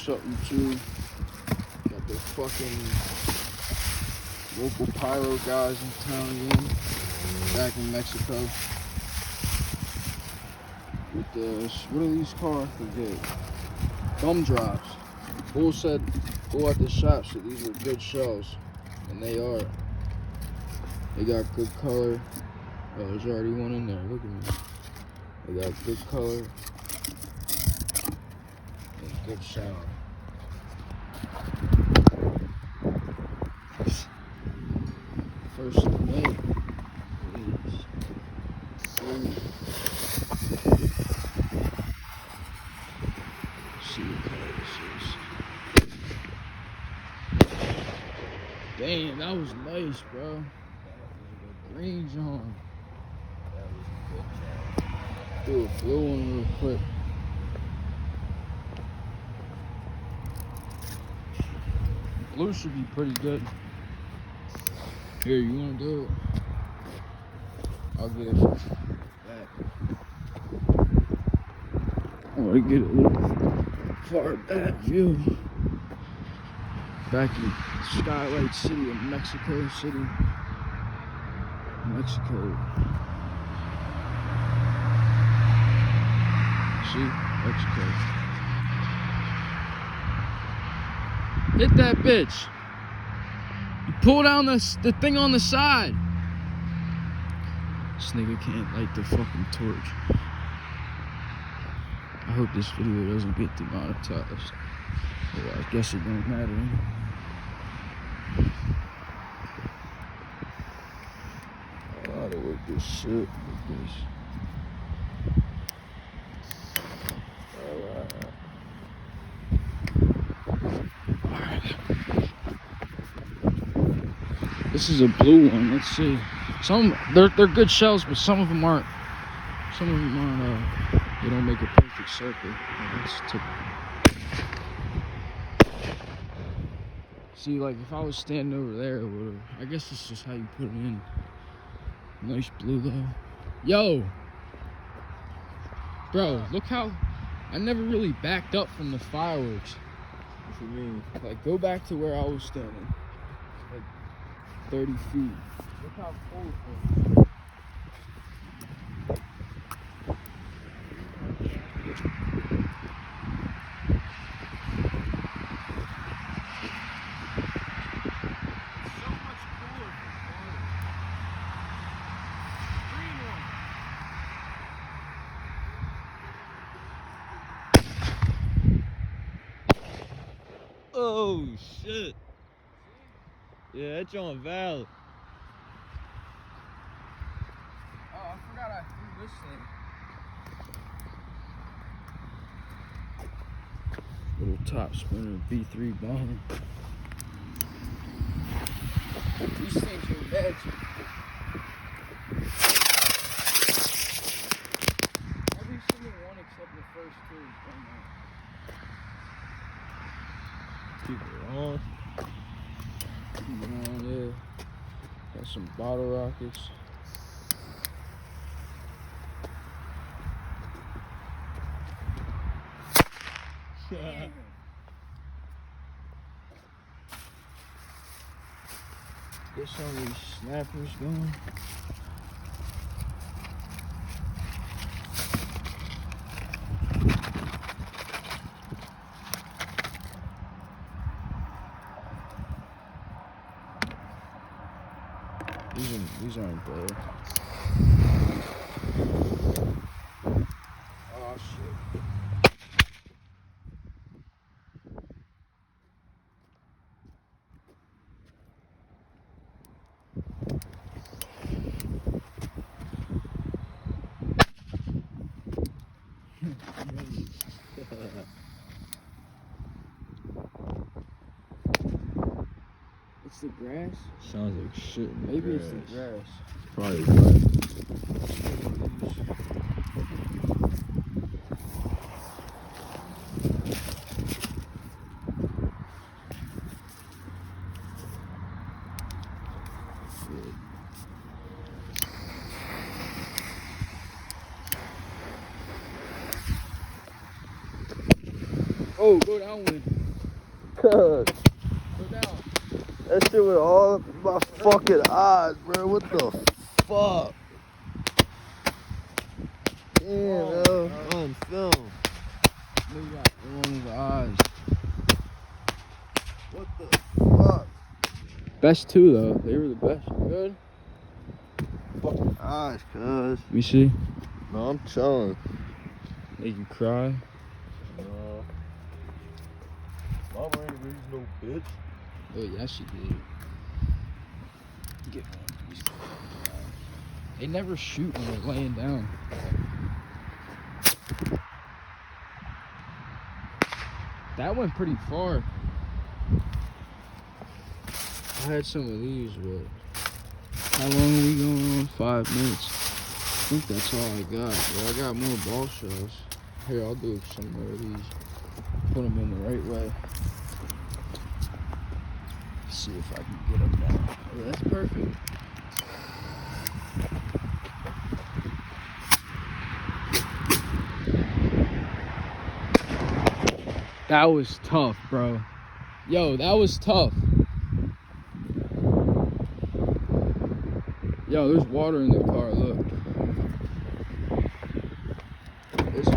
What's up, YouTube? Got the fucking local pyro guys in town again. Back in Mexico. With the, what are these called? I forget. Thumb drives. Bull said go at the shop, so these are good shells. And they are. They got good color. Oh, there's already one in there. Look at me. They got good color. And good sound. First to make is see what color this is. Damn, that was nice, bro. Green John. Do a blue one real quick. Blue should be pretty good. Here, you wanna do it? I'll get it back. I wanna get a little far back view. Back in Skylight City of Mexico City. Mexico. See? Mexico. Hit that bitch. You pull down the thing on the side. This nigga can't light the fucking torch. I hope this video doesn't get demonetized. Well, I guess it don't matter anyway. I gotta work this shit with this. Alright. This is a blue one. Let's see. Some they're good shells, but some of them aren't. Some of them aren't. They don't make a perfect circle. See, like if I was standing over there, it would've. I guess it's just how you put it in. Nice blue though. Yo, bro, look how I never really backed up from the fireworks. What you mean? Like go back to where I was standing. Like 30 feet. Look how cold it is. Oh shit. Yeah, that's on valid. Oh, I forgot I threw this thing. Little top spinner B3 bomb. These things are magic. Every single one except the first two is done now. Keep it on. Keep it on there. Got some bottle rockets. Yeah. Get some of these snappers going. These aren't bad. Oh shit. It's the grass? Sounds like shit. Maybe it's the grass. Probably right. Oh, go downwind. Cuz. Go down. That shit with all my fucking eyes, bro. What the fuck? Damn, yo. On film. We got one of the eyes. What the fuck? Best two though. They were the best. Good. Fucking eyes, cuz. Let me see. No, I'm chilling. Make you cry. No. Mama ain't raised no bitch. Oh yeah, she did. Get one of these. They never shoot when they're laying down. That went pretty far. I had some of these, but how long are we going on? 5 minutes. I think that's all I got. But I got more ball shells. Here, I'll do some more of these. Put them in the right way. See if I can get them down. Oh, that's perfect. That was tough, bro. Yo, that was tough. Yo, there's water in the car, look. This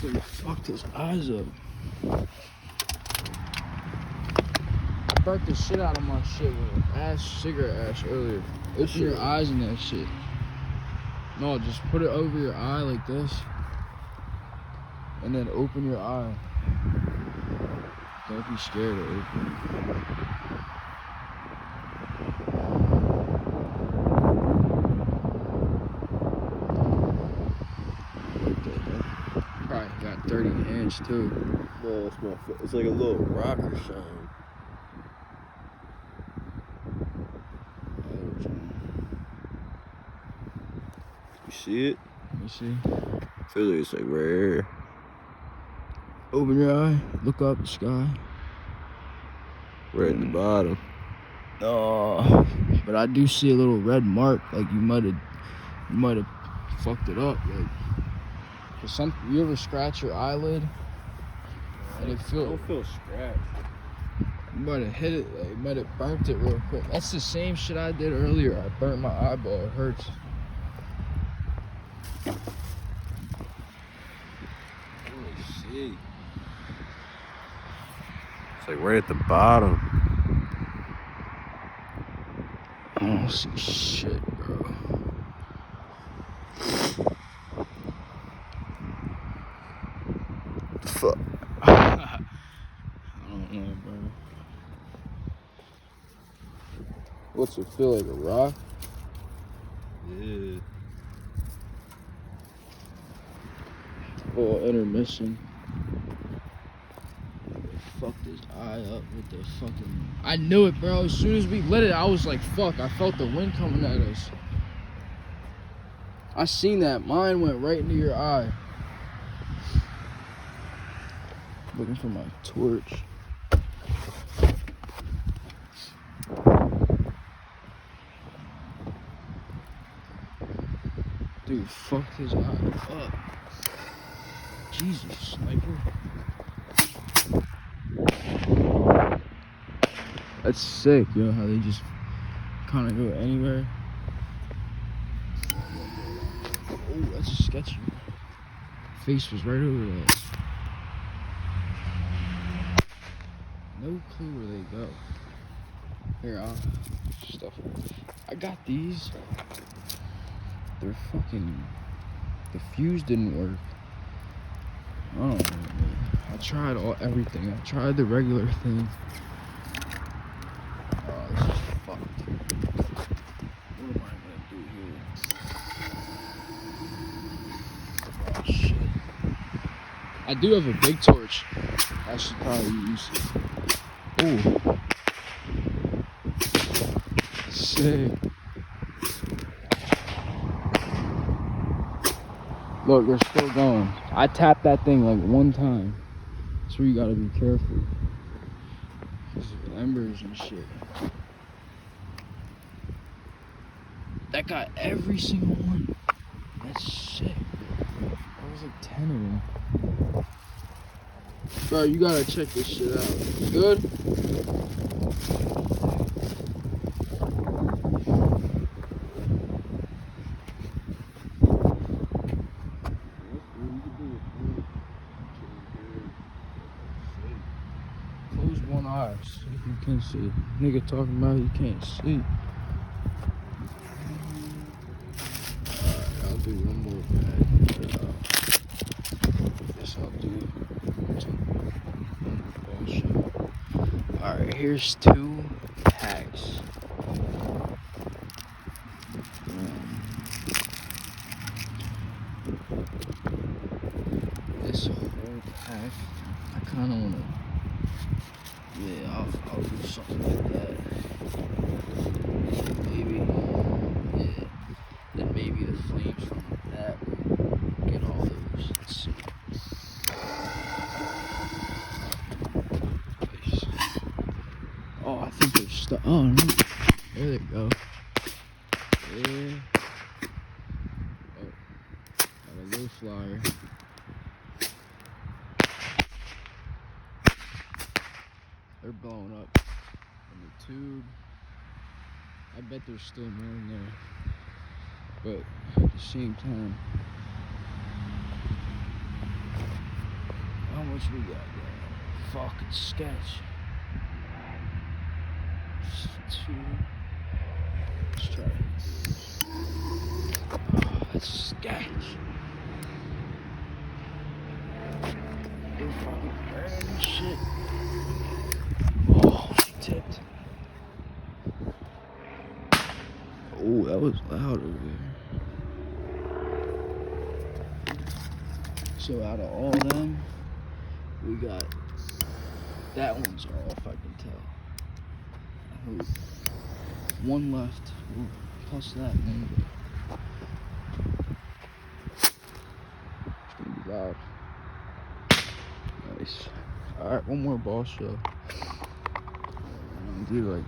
thing fucked his eyes up. I burnt the shit out of my shit with cigarette ash earlier. Open your eyes in that shit. No, just put it over your eye like this. And then open your eye. Don't be scared to open it. Probably got 30 hands too. No, it's my foot. It's like a little rocker shine. You see it? Let me see. Feel like it's like right here. Open your eye. Look up the sky. Right at the bottom. Oh, but I do see a little red mark. Like you might have fucked it up. Like, cause you ever scratch your eyelid and it I don't feel scratched. You might have hit it. Like, you might have burnt it real quick. That's the same shit I did earlier. I burnt my eyeball. It hurts. Let me see. It's like right at the bottom. I don't see shit, bro. Fuck. I don't know, bro. What's it feel like, a rock? Yeah. Oh, intermission. Fucked his eye up with the fucking... I knew it, bro. As soon as we lit it, I was like, fuck. I felt the wind coming at us. I seen that. Mine went right into your eye. Looking for my torch. Dude, fucked his eye up. Jesus, sniper. That's sick, yo, how they just kind of go anywhere. Oh, that's sketchy. Face was right over that. No clue where they go. Here, I'll stuff it. I got these. They're fucking... The fuse didn't work. I don't know, man. I tried everything. I tried the regular thing. Oh, this is fucked. What am I gonna do here? Oh, shit. I do have a big torch. I should probably use it. Ooh. Sick. Look, they're still going. I tapped that thing like one time. That's where you gotta be careful. Because of embers and shit. That got every single one. That's sick. That was like 10 of them. Bro, you gotta check this shit out. Good? Close one eye, see if you can see. Nigga talking about you can't see. Alright, I'll do one more bag. Guess I'll do one more ball shot. Alright, here's 2 packs. This whole pack, I kind of want to. Yeah, I'll do something like that. Maybe, yeah. Then maybe the flames from that will get all those. Let's see. Oh, I think they're stuck. Oh, no. There they go. Yeah. Oh, got a low flyer. They're blowing up in the tube. I bet there's still more in there. But at the same time, how much we got there? Fucking sketch. 2. Let's try it. Oh, that's sketch. They're fucking burning and shit. Oh, she tipped. Oh, that was loud over there. So out of all of them, we got that one's off, I can tell. Oh, 1 left. Ooh, plus that one. It's gonna be loud. Nice. Alright, one more ball show. I'm gonna do like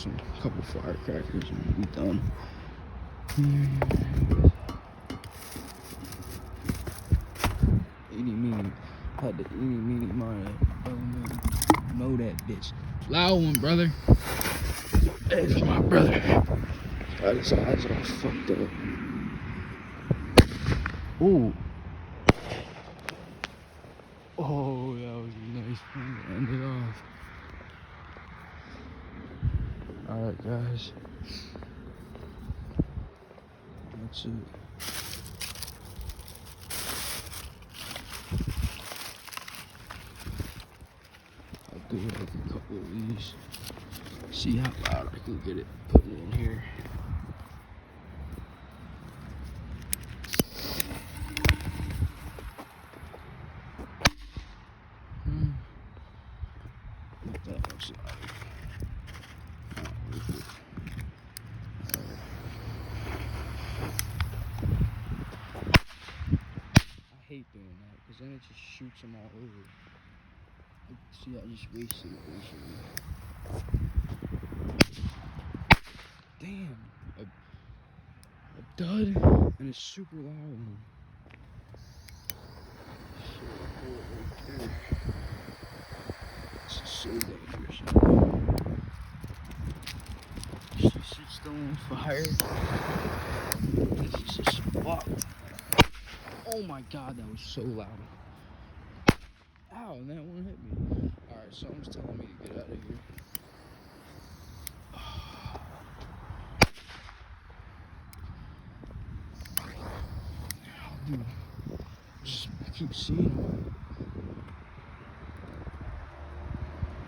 a couple firecrackers and we'll be done. Eeny meeny, had to eeny meeny miny, know that bitch. Loud one, brother. Hey, my brother. Got his eyes all fucked up. Ooh. Oh, that was a nice one to end it off. Alright, guys. That's it. I'll do like a couple of these. See how loud I can get it put it in here. What that looks like. I hate doing that because then it just shoots them all over. See, I just wasted it basically. Damn, a dud and a super loud one. This is so dangerous. She's still on fire. This is just fucked. Oh my god, that was so loud. Ow, and that one hit me. Alright, someone's telling me to get out of here. Dude, just keep seeing them.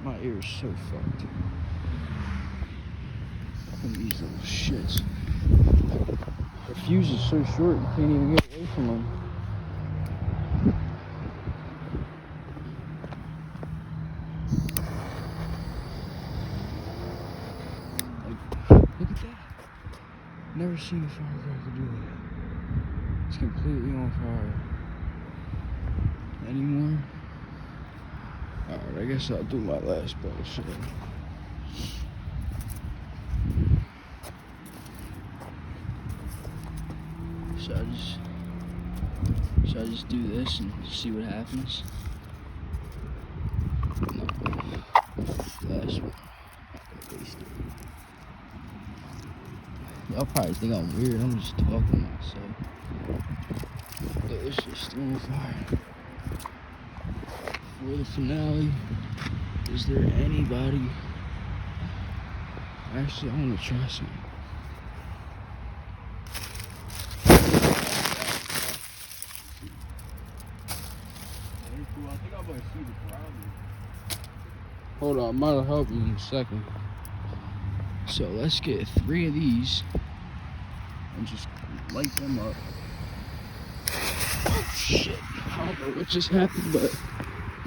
My ear is so fucked. Fucking these little shits. The fuse is so short, you can't even get away from them. Look at that. Never seen a firecracker do that. It's completely on fire. Any more? Alright, I guess I'll do my last ball shot. Should I just do this and see what happens? No. Last one. Y'all probably think I'm weird. I'm just talking to myself. But it's just still on fire. For the finale, is there anybody? Actually, I want to try something. Hold on, I might help you in a second. So let's get 3 of these and just light them up. Oh shit! I don't know what just happened, but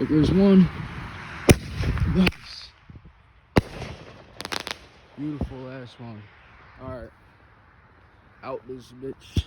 there's one. Nice. Beautiful last one. Alright. Out this bitch.